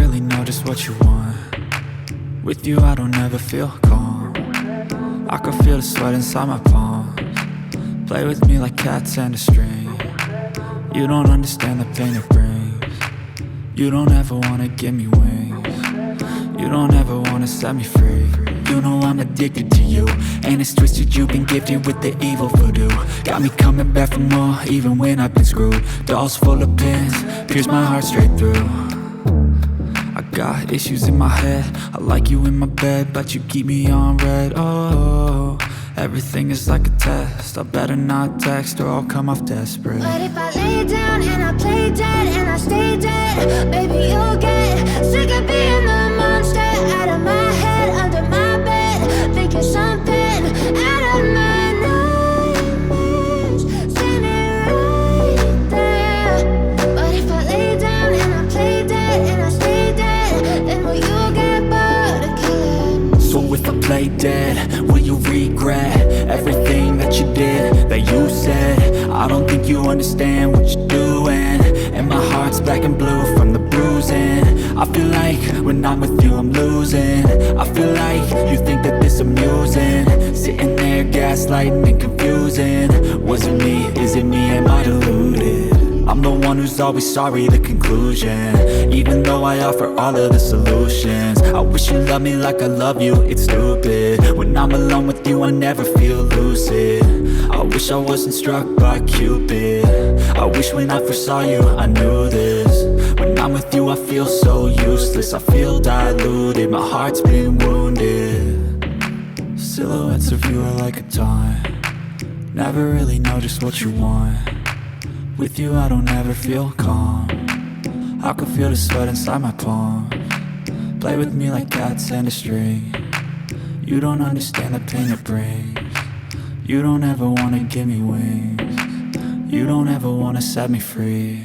really know just what you want. With you I don't ever feel calm. I can feel the sweat inside my palms. Play with me like cats and a string. You don't understand the pain it brings. You don't ever wanna give me wings. You don't ever wanna set me free. You know I'm addicted to you, and it's twisted, you've been gifted with the evil voodoo. Got me coming back for more, even when I've been screwed. Dolls full of pins, pierce my heart straight through. I got issues in my head, I like you in my bed, but you keep me on red. Oh, everything is like a test, I better not text or I'll come off desperate. But if I lay down and I play dead and I stay dead, baby you'll get sick of being the monster out of my head, under my bed, thinking something out of my nightmares, standing right there. But if I lay down and I play dead and I stay dead, then will you get bored of killing? So if I play dead, will you regret everything that you did, that you said? I don't think you understand what you're doing, and my heart's black and blue from the bruising. I feel like when I'm with you I'm losing. I feel like you think that this amusing, sitting there gaslighting and confusing. Was it me? Is it me? Am I deluded? I'm the one who's always sorry, the conclusion. Even though I offer all of the solutions, I wish you loved me like I love you, it's stupid. When I'm alone with you I never feel lucid. I wish I wasn't struck by Cupid. I wish when I first saw you I knew this. When I'm with you I feel so useless, I feel diluted, my heart's been wounded. Silhouettes of you are like a taunt. Never really know just what you want. With you I don't ever feel calm. I can feel the sweat inside my palms. Play with me like cats and a string. You don't understand the pain it brings. You don't ever wanna give me wings. You don't ever wanna set me free.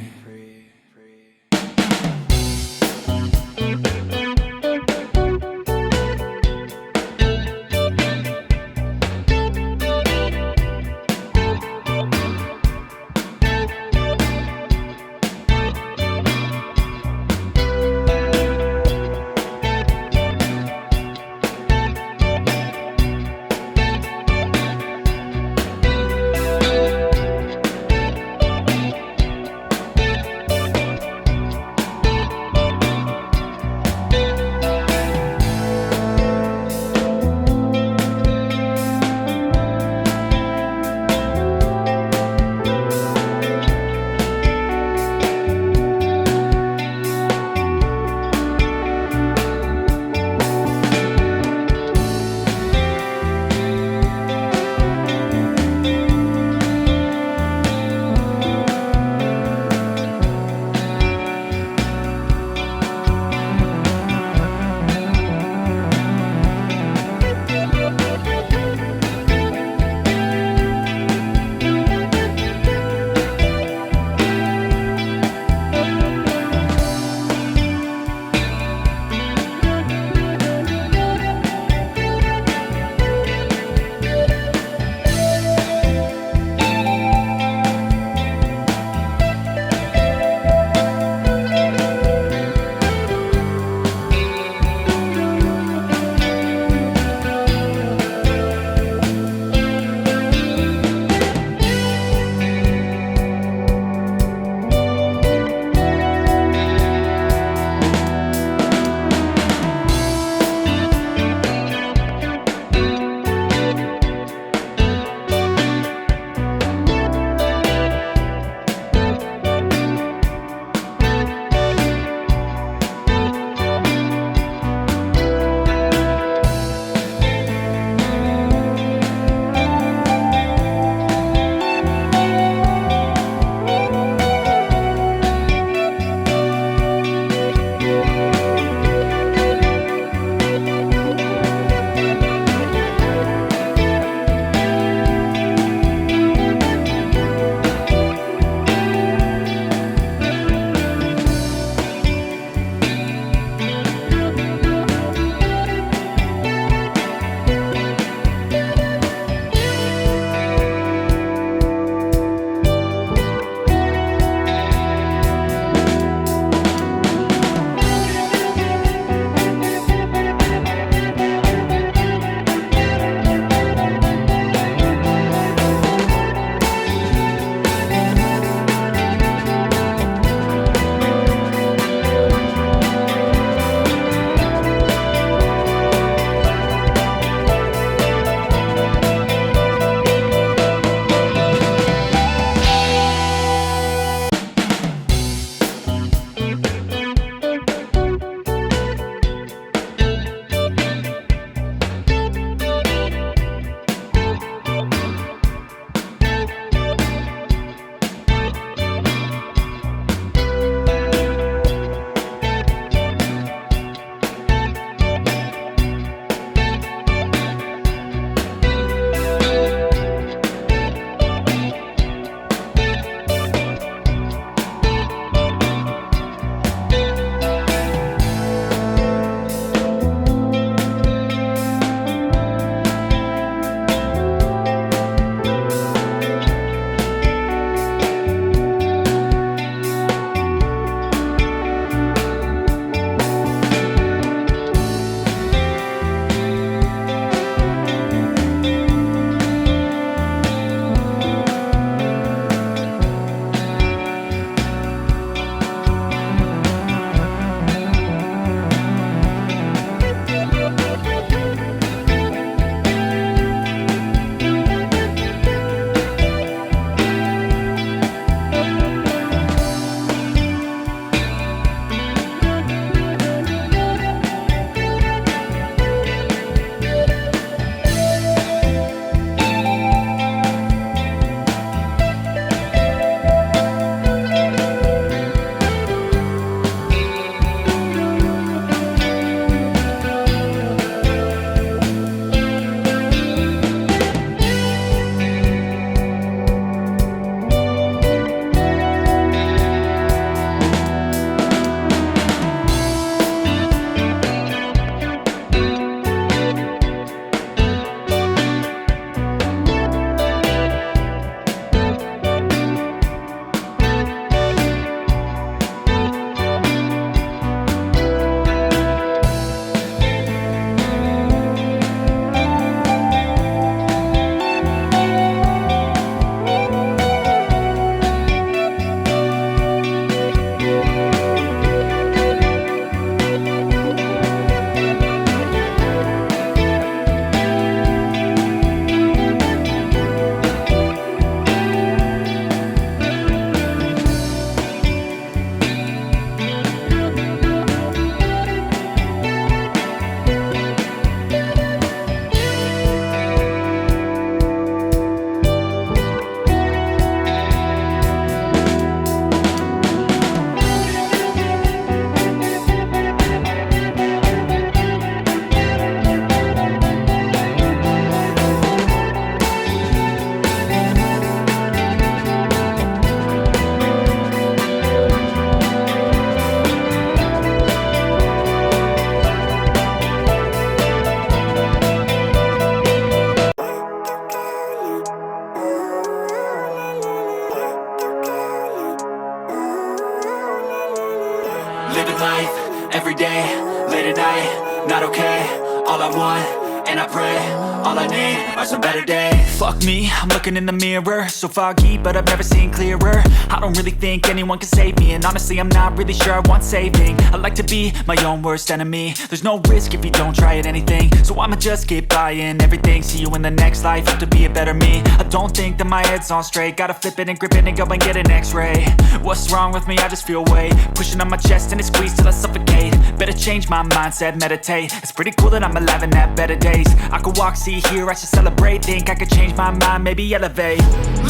day, late at night, not okay. All I want, and I pray, all I need are some better days. Fuck me, I'm looking in the mirror, so foggy, but I've never seen clearer. I don't really think anyone can save me, and honestly I'm not really sure I want saving. I like to be my own worst enemy. There's no risk if you don't try at anything, so I'ma just keep buying everything. See you in the next life, have to be a better me. I don't think that my head's on straight, gotta flip it and grip it and go and get an x-ray. What's wrong with me? I just feel weight pushing on my chest and it squeezes till I suffocate. Better change my mindset, meditate. It's pretty cool that I'm alive and have better days. I could walk, see, hear, I should celebrate. Think I could change my mind, maybe elevate.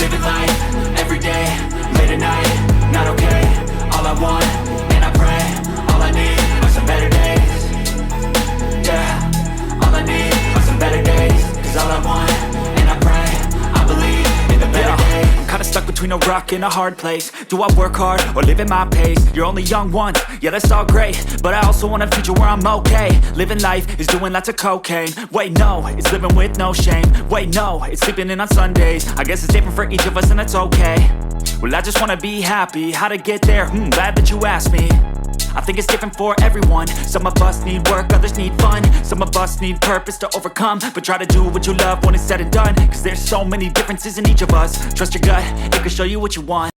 Living life, every day, late at night, not okay. All I want, and I pray, all I need are some better days. Yeah, all I need are some better days. Cause all I want, and I pray, I believe in the better days. I'm kinda stuck between a rock and a hard place. Do I work hard or live at my pace? You're only young once, yeah that's all great, but I also want a future where I'm okay. Living life is doing lots of cocaine. Wait no, it's living with no shame. Wait no, it's sleeping in on Sundays. I guess it's different for each of us and that's okay. Well I just wanna be happy, how to get there? Glad that you asked me. I think it's different for everyone. Some of us need work, others need fun. Some of us need purpose to overcome. But try to do what you love when it's said and done. Cause there's so many differences in each of us. Trust your gut, it can show you what you want.